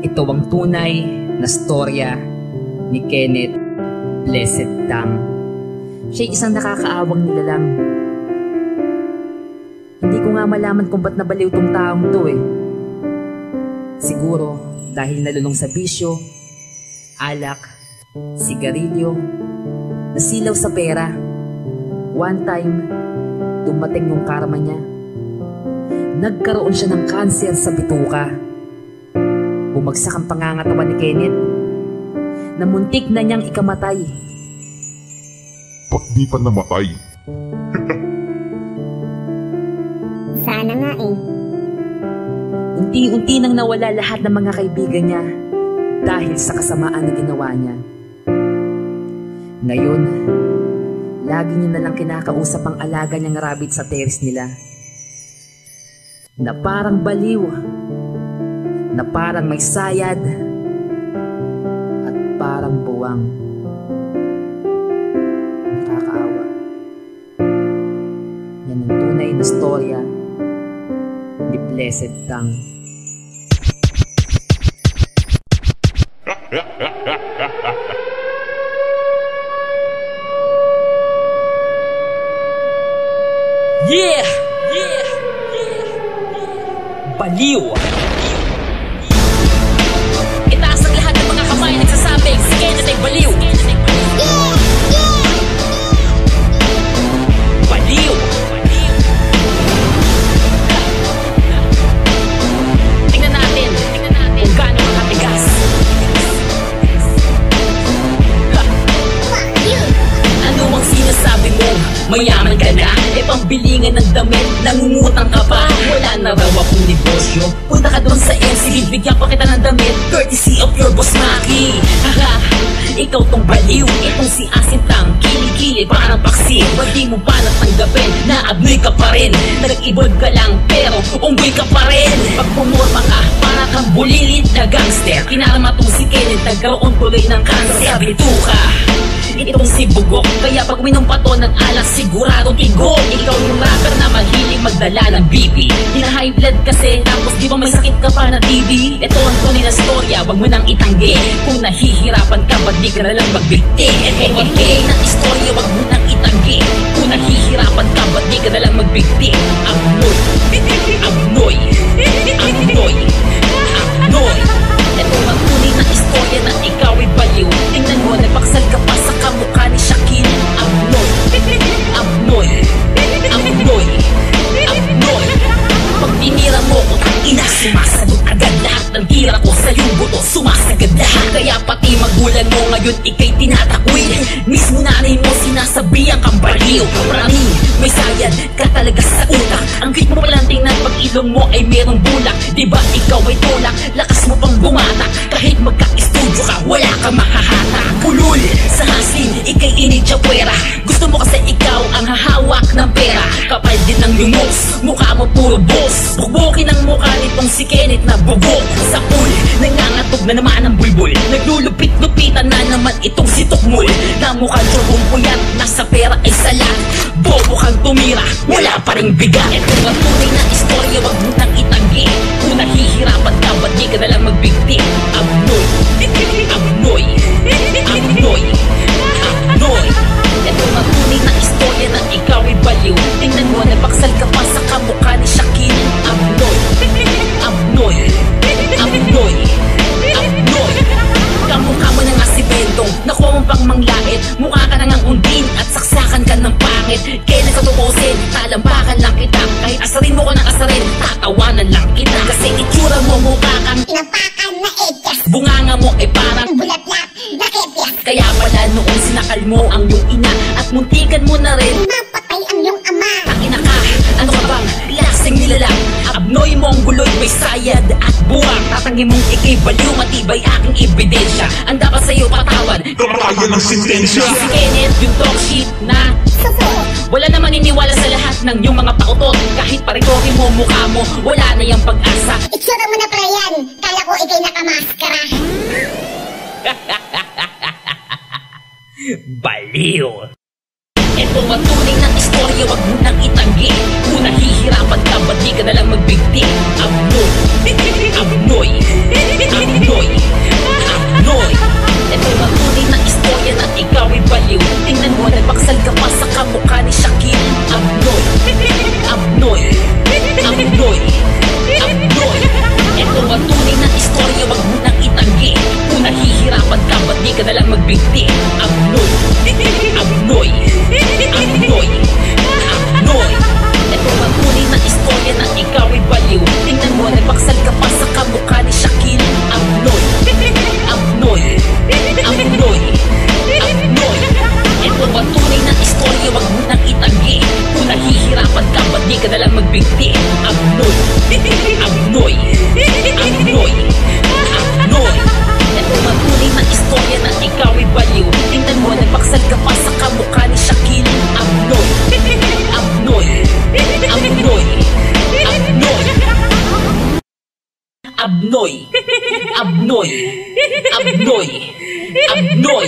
Ito ang tunay na storya ni Kenneth Blessed Tang. Siya'y isang nakakaawang nilalang. Hindi ko nga malaman kung ba't nabaliw tong taong to eh. Siguro dahil nalulong sa bisyo, alak, sigarilyo, nasilaw sa pera. One time, dumating yung karma niya. Nagkaroon siya ng kanser sa bituka. Bumagsak ang pangangatawan ni Kenneth na muntik na niyang ikamatay. Ba't di pa namatay? Sana nga eh. Unti-unti nang nawala lahat ng mga kaibigan niya dahil sa kasamaan na ginawa niya. Ngayon, lagi niya nalang kinakausap ang alaga niyang rabbit sa terrace nila. Na parang baliw, na parang may sayad, at parang buwang. Nakakaawa. Yan ang tunay na storya ni Blessed Tang. Yeah! Yeah! Yeah! Baliw! Itaas ang lahat ng mga kamay nagsasabing si Kenneth ay baliw! Yeah! Yeah! Baliw! Tingnan natin kung gaano makatigas. Ano ang sinasabi mo? Mayaman ka na? E pambilingan ng damit, nangungutang ka pa. Wala na raw akong negosyo. Punta ka doon sa MC, bigyan pa kita ng damit, courtesy of your boss Maki. Haha, ikaw tong baliw, itong si Asin Tang, kilikili parang paksi. Pwede mo pa natanggapin, naabnoy ka pa rin. Nag-evolve ka lang, pero unggoy ka pa rin. Pag pumorma ka, para kang bulilit na gangster. Kinarama tong si Kenneth, nagkaroon tuloy ng cancer sa bituka. Itong si Bugok, kaya pag uminom pa to ng alak, siguradong tigok. Ikaw yung rapper na mahilig magdala ng BP. Hina-high blood kasi, tapos di ba may sakit ka pa na TB? Ito ang tunay na storya, wag mo nang itanggi. Kung nahihirapan ka, ba't di ka na lang magbigti? Ito ang tunay na istorya, wag mo nang itanggi. Kung nahihirapan ka, ba't di ka na lang magbigti? Abnoy, abnoy, abnoy, abnoy. Ito ang tunay na istorya na ikaw ay baliw. Tingnan mo, nagpaksal ka pa sa kamukha ni Shaquille. Abnoy, abnoy, abnoy, abnoy. Pag tinira mo ko, ina, sumasagot agad. Lahat ng tira ko sa iyong buto, sumasagad lahat. Kaya pati magulang mo ngayon ikay tinatakwil. Mismo nanay mo sinasabihan kang baliw. Praning, may sayad ka talaga sa utak. Ang cute mo palang tingnan pag ilong mo ay merong bulak. Diba ikaw ay tulak, lakas mo pang bumatak. Kahit magka-studio ka, wala kang mahahatak. Pulul sa hasin, ikay inidyapuera. Gusto mo kasi ikaw ang hahawak ng pera. Kapal din ng lumos, mukha mo puro boss. Bukbukin ang mukha nitong si Kenneth na bubok. Sa pool, nangangatog na naman ang bulbul. Naglulupit-lupitan na naman itong si Tukmul. Na mukhang tsobong puyat, nasa pera ay salat. Bobo kang tumira, wala pa ring bigat. Ito ang tunay na istorya, wag mo nang itanggi. Kung nahihirapan ka, ba't di ka na lang magbigti? Abnoy, abnoy, abnoy, abnoy. Ito ang tunay na istorya na ikaw ay baliw. Tingnan mo, nagpaksal ka pa sa kamukha ni Shaquille. Abnoy, abnoy, abnoy, abnoy. Kamukha mo na nga si Bentong, nakuha mo pang manglait. Mukha ka na ngang undin at saksakan ka ng pangit. Kaya nagkatukosin, talambakan lang kita. Kahit asarin mo ko ng asarin, tatawanan lang kita. Kasi itsura mo mukha kang Inapakan na edyas. bunganga mo ay parang Bulat-lat na kebyas. kaya pala noong sinakal mo ang iyong ina at muntikan mo na rin Mapatay ang iyong ama. Tangina ka, ano ka bang klaseng nilalang? Abnoy mong guloy, may sayad at buwang. Tatanggi mong ikay baliw, matibay aking ebidensya. Ang dapat sa'yo patawan, Kamatayan ng sentensya. si Kenneth yung talk shit na Suso. wala naman niniwala sa lahat ng iyong mga pautot. Kahit parikoki mo mukha mo, wala na yung pag-asa. Itsura mo na pala yan. Kala ko ikay nakamaskara. Baliw! Ito ang tunay na istorya, wag mo nang itanggi. Kung nahihirapan ka, ba't di ka nalang magbigti? Abnoy, abnoy, abnoy. Abnoy. Abnoy. Abnoy. Abnoy.